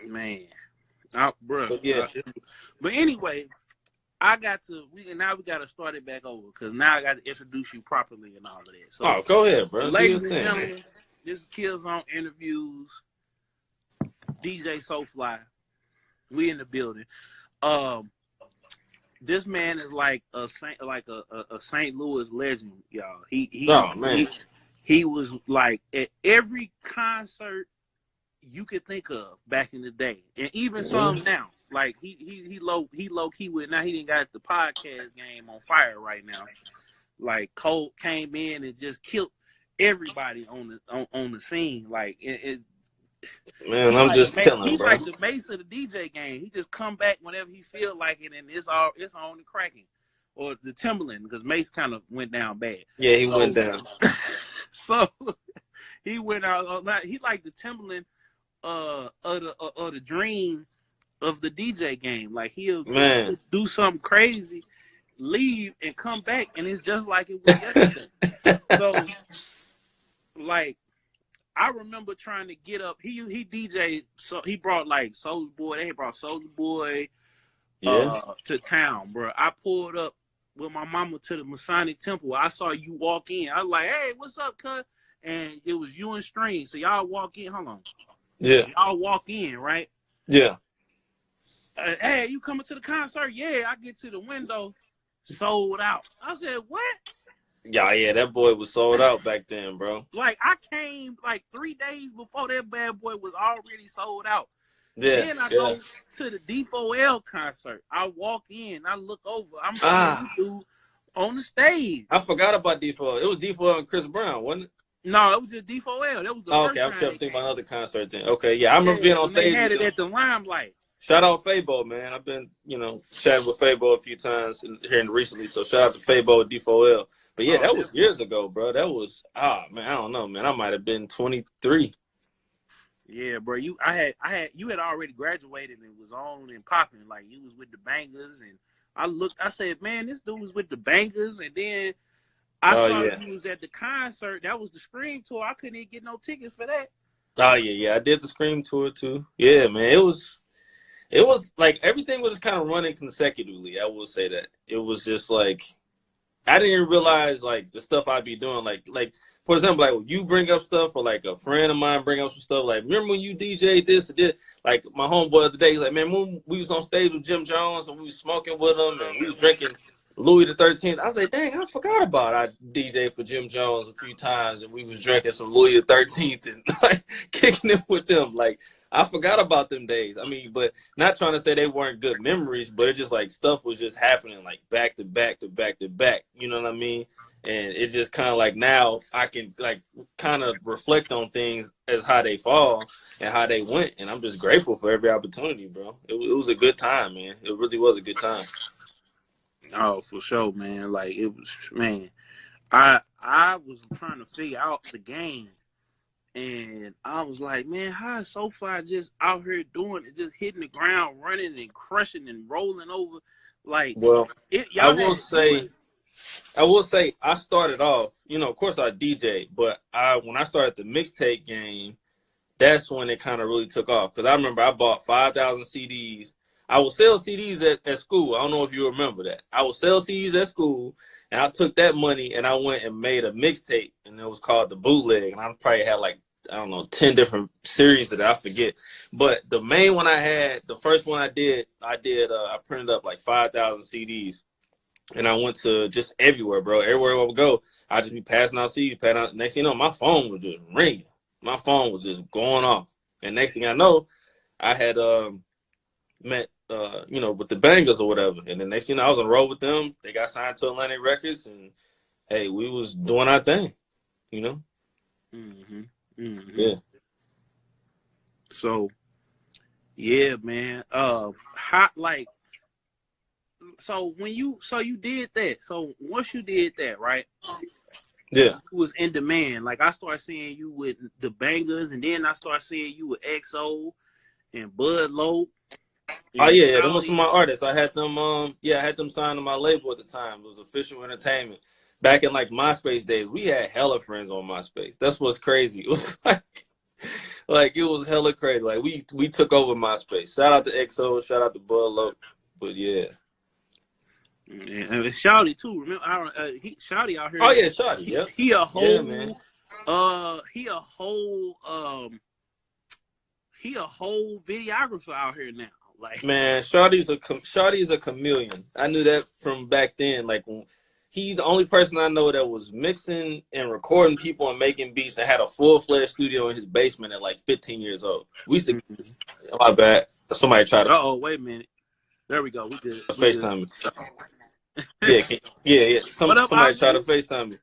Man, bro. But yeah. But anyway, we got to start it back over because now I got to introduce you properly and all of that. So, Go ahead, bro. Ladies and gentlemen, this is Killzown Interviews. DJ Flyy. We in the building. This man is like a St. Louis legend, y'all. He was like at every concert you could think of back in the day, and even some now. Like he low key with now. He didn't got the podcast game on fire right now. Like Cole came in and just killed everybody on the scene. Like man, I'm just killing, he bro. like the Mace of the DJ game. He just come back whenever he feel like it, and it's on the Kraken or the Timberland because Mace kind of went down bad. Yeah, he went down. So he went out. He like the Timberland of the dream of the DJ game. Like he'll do something crazy, leave and come back, and it's just like it was yesterday. So like. I remember trying to get up. He DJ'd, so he brought like Soulja Boy. They brought Soulja Boy to town, bro. I pulled up with my mama to the Masonic Temple. I saw you walk in. I was like, "Hey, what's up, cuz?" And it was you and Stream. So y'all walk in. Hold on. Yeah. Y'all walk in, right? Yeah. Hey, you coming to the concert? Yeah. I get to the window, sold out. I said, "What?" Yeah, that boy was sold out back then, bro. Like, I came like 3 days before that bad boy was already sold out. Yeah. Then I go to the D4L concert. I walk in, I look over. I'm seeing you dude on the stage. I forgot about D4L. It was D4L and Chris Brown, wasn't it? No, it was just D4L. That was the first okay, I'm time sure I'm thinking about another concert then. Okay, yeah, I remember being on stage. They had it at the Limelight. Shout out Fabo, man. I've been, chatting with Fabo a few times here recently. So shout out to Fabo at D4L. But yeah, that was years ago, bro. That was man, I don't know, man. I might have been 23. Yeah, bro. You had already graduated and was on and popping. Like you was with the Bangers, and I said, man, this dude was with the Bangers, and then I saw he was at the concert. That was the Scream tour. I couldn't even get no tickets for that. Oh yeah. I did the Scream tour too. Yeah, man. It was like everything was kind of running consecutively. I will say that. It was just like I didn't realize like the stuff I'd be doing, like for example, like you bring up stuff or like a friend of mine bring up some stuff. Like remember when you DJ'd this or this? Like my homeboy the other day, he's like, man, when we was on stage with Jim Jones and we was smoking with him and we was drinking Louis the 13th. I was like, dang, I forgot about I DJ'd for Jim Jones a few times and we was drinking some Louis the 13th and like kicking it with them. Like I forgot about them days. I mean, but not trying to say they weren't good memories, but it just like stuff was just happening like back to back to back to back. You know what I mean? And it just kind of like now I can like kind of reflect on things as how they fall and how they went. And I'm just grateful for every opportunity, bro. It was a good time, man. It really was a good time. Oh, for sure, man. Like it was, man. I was trying to figure out the game. And I was like, man, how is Flyy just out here doing it, just hitting the ground, running and crushing and rolling over? Like, well, I will say I started off, of course I DJ, but when I started the mixtape game, that's when it kind of really took off. Because I remember I bought 5,000 CDs. I would sell CDs at school. I don't know if you remember that. I would sell CDs at school, and I took that money and I went and made a mixtape, and it was called The Bootleg. And I probably had like, I don't know, 10 different series that I forget. But the main one I had, the first one I printed up like 5,000 CDs. And I went to just everywhere, bro. Everywhere I would go, I'd just be passing out CDs. Next thing you know, my phone was just ringing. My phone was just going off. And next thing I know, I had met, with the Bangers or whatever. And the next thing I was on the road with them. They got signed to Atlantic Records. And, hey, we was doing our thing, Mm-hmm. Mm-hmm. Yeah. So, yeah, man. So you did that. So once you did that, right? Yeah. You was in demand. Like I started seeing you with the Bangers, and then I started seeing you with XO and Bud Low. Oh yeah, them was some of my artists. I had them. I had them signed to my label at the time. It was Official Entertainment. Back in like MySpace days, we had hella friends on MySpace. That's what's crazy. It was Like it was hella crazy. Like we took over MySpace. Shout out to XO, shout out to Bud Loc. But yeah. Yeah, and Shawty too. Remember, Shawty out here. Oh yeah, Shawty. Yep. He a whole, yeah, man. He a whole videographer out here now. Like, man, Shawty's a chameleon. I knew that from back then. Like, he's the only person I know that was mixing and recording people and making beats and had a full-fledged studio in his basement at like 15 years old. We used to. My bad. Somebody tried to. Oh, wait a minute. There we go. We did. FaceTime me. Yeah. Somebody tried to FaceTime me.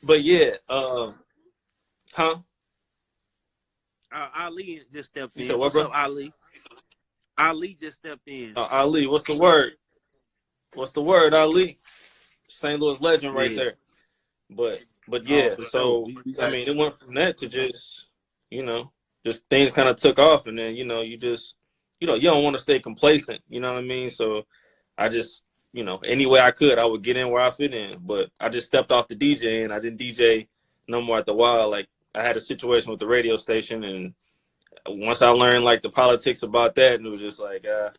But yeah, huh? Ali just stepped in. You said what, What's bro? up, Ali? Ali just stepped in. Ali, what's the word? What's the word, Ali? St. Louis legend right there. But yeah, so I mean, it went from that to just just things kind of took off, and then you just you don't want to stay complacent. You know what I mean? So I just any way I could, I would get in where I fit in. But I just stepped off the DJ, and I didn't DJ no more at the while. Like I had a situation with the radio station, and once I learned like the politics about that, and it was just like I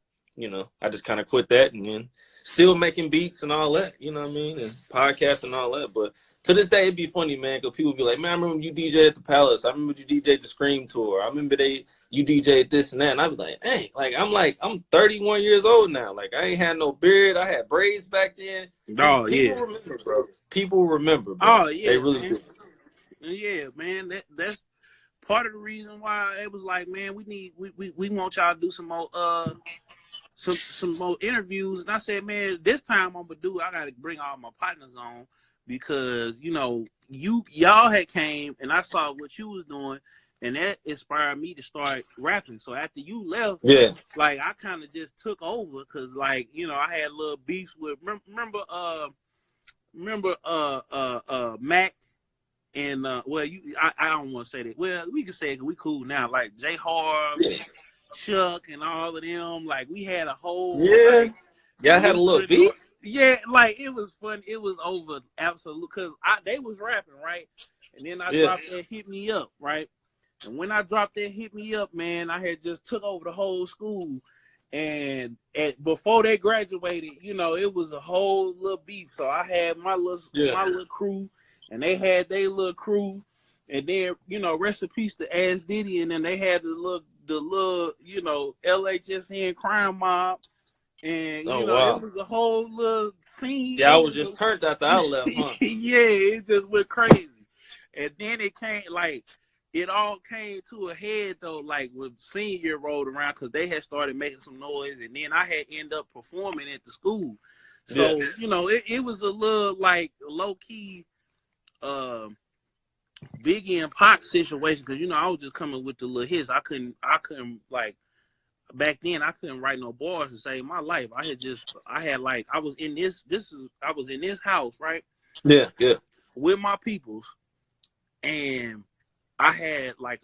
just kind of quit that, and then still making beats and all that, you know what I mean, and podcasts and all that. But to this day, it'd be funny, man, because people be like, man, I remember you DJ at the Palace. I remember you DJ the Scream Tour. I remember you DJed this and that. And I was like, hey, I'm 31 years old now. Like, I ain't had no beard. I had braids back then. Oh, people remember, bro. People remember, bro. Oh, yeah. They really do. Yeah, man. That's part of the reason why it was like, man, we want y'all to do some more some more interviews. And I said, man, this time I'm gonna do it. I gotta bring all my partners on because y'all had came and I saw what you was doing, and that inspired me to start rapping. So after you left, like I kind of just took over because like I had little beefs with remember Mac. And well, I don't want to say that. Well, we can say it 'cause we cool now. Like J Harv, Chuck, and all of them. Like we had a whole y'all had a little beef. Yeah, like it was fun. It was over absolute because they was rapping right, and then I dropped that Hit Me Up right, and when I dropped that Hit Me Up, man, I had just took over the whole school, and before they graduated, it was a whole little beef. So I had my little crew. And they had their little crew, and then rest in peace to Ash Diddy, and then they had the little LHSN crime mob, and it was a whole little scene. Yeah, I was just turned after I left, huh? Yeah, it just went crazy, and then it all came to a head though, like when senior year rolled around because they had started making some noise, and then I had ended up performing at the school, so it was a little like low key. Biggie and Pac situation because I was just coming with the little hits. I couldn't like back then I couldn't write no bars to save my life. I was in this house, right? Yeah. With my peoples, and I had like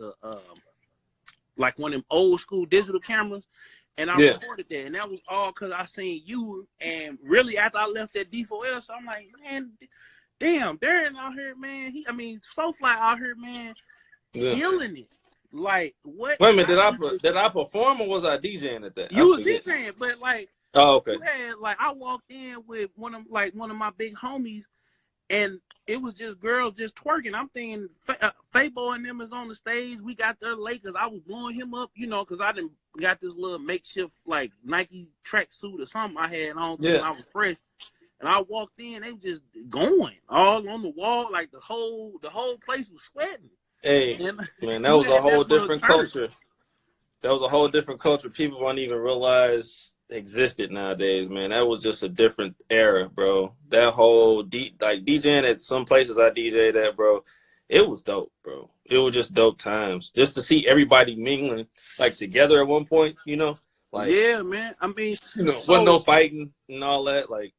like one of them old school digital cameras, and I recorded that, and that was all because I seen you. And really, after I left that D4L, so I'm like, man. Damn, Darren out here, man. Flyy out here, man, killing it. Like what? Wait a minute, did I perform or was I DJing at that? You was DJing, but like, oh okay. You had like I walked in with one of my big homies, and it was just girls just twerking. I'm thinking Fabo and them is on the stage. We got there late because I was blowing him up, because I didn't got this little makeshift like Nike tracksuit or something I had on when I was fresh. And I walked in, they were just going all on the wall, like the whole place was sweating. Hey, man, that was a whole different culture. That was a whole different culture. People don't even realize existed nowadays, man. That was just a different era, bro. That whole DJing at some places I DJ'd at, bro, it was dope, bro. It was just dope times. Just to see everybody mingling like together at one point, like yeah, man. wasn't no fighting and all that, like.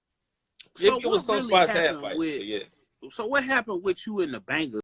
So it was some spots that fight, so what happened with you in the Bangers?